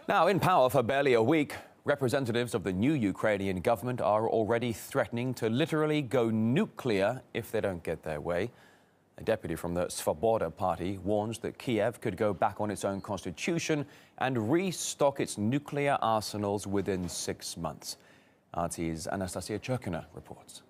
Now, in power for barely a week, representatives of the new Ukrainian government are already threatening to literally go nuclear if they don't get their way. A deputy from the Svoboda party warns that Kiev could go back on its own constitution and restock its nuclear arsenals within 6 months. RT's Anastasia Churkina reports.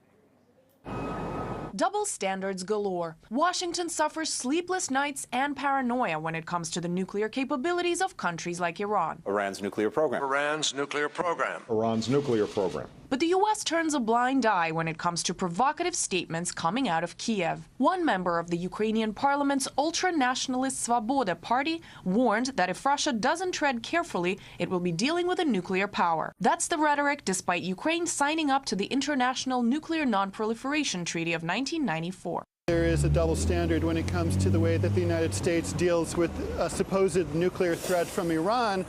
Double standards galore. Washington suffers sleepless nights and paranoia when it comes to the nuclear capabilities of countries like Iran. Iran's nuclear program. Iran's nuclear program. Iran's nuclear program. But the U.S. turns a blind eye when it comes to provocative statements coming out of Kiev. One member of the Ukrainian parliament's ultra-nationalist Svoboda party warned that if Russia doesn't tread carefully, it will be dealing with a nuclear power. That's the rhetoric despite Ukraine signing up to the International Nuclear Non-Proliferation Treaty of 1994. There is a double standard when it comes to the way that the United States deals with a supposed nuclear threat from Iran,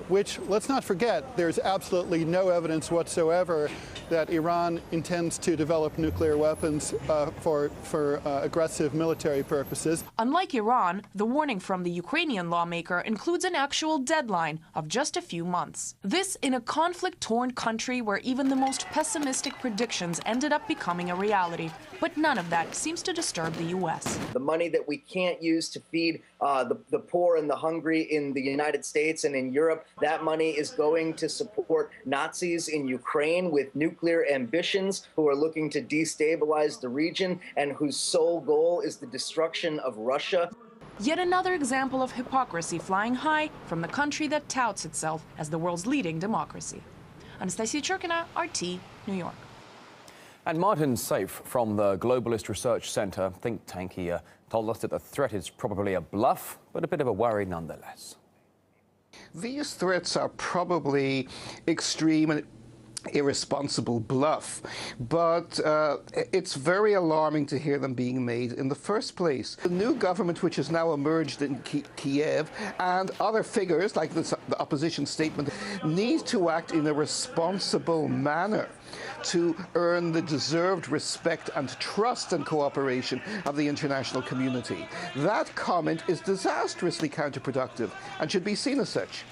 which, let's not forget, there's absolutely no evidence whatsoever that Iran intends to develop nuclear weapons for aggressive military purposes. Unlike Iran, the warning from the Ukrainian lawmaker includes an actual deadline of just a few months. This in a conflict-torn country where even the most pessimistic predictions ended up becoming a reality. But none of that seems to disturb the U.S. The money that we can't use to feed the poor and the hungry in the United States and in Europe, that money is going to support Nazis in Ukraine with nuclear ambitions who are looking to destabilize the region and whose sole goal is the destruction of Russia. Yet another example of hypocrisy flying high from the country that touts itself as the world's leading democracy. Anastasia Churkina, RT, New York. And Martin Saif from the Globalist Research Center think tank here told us that the threat is probably a bluff, but a bit of a worry nonetheless. These threats are probably extreme and irresponsible bluff, but it's very alarming to hear them being made in the first place. The new government, which has now emerged in Kiev, and other figures like the opposition statement, need to act in a responsible manner to earn the deserved respect and trust and cooperation of the international community. That comment is disastrously counterproductive and should be seen as such.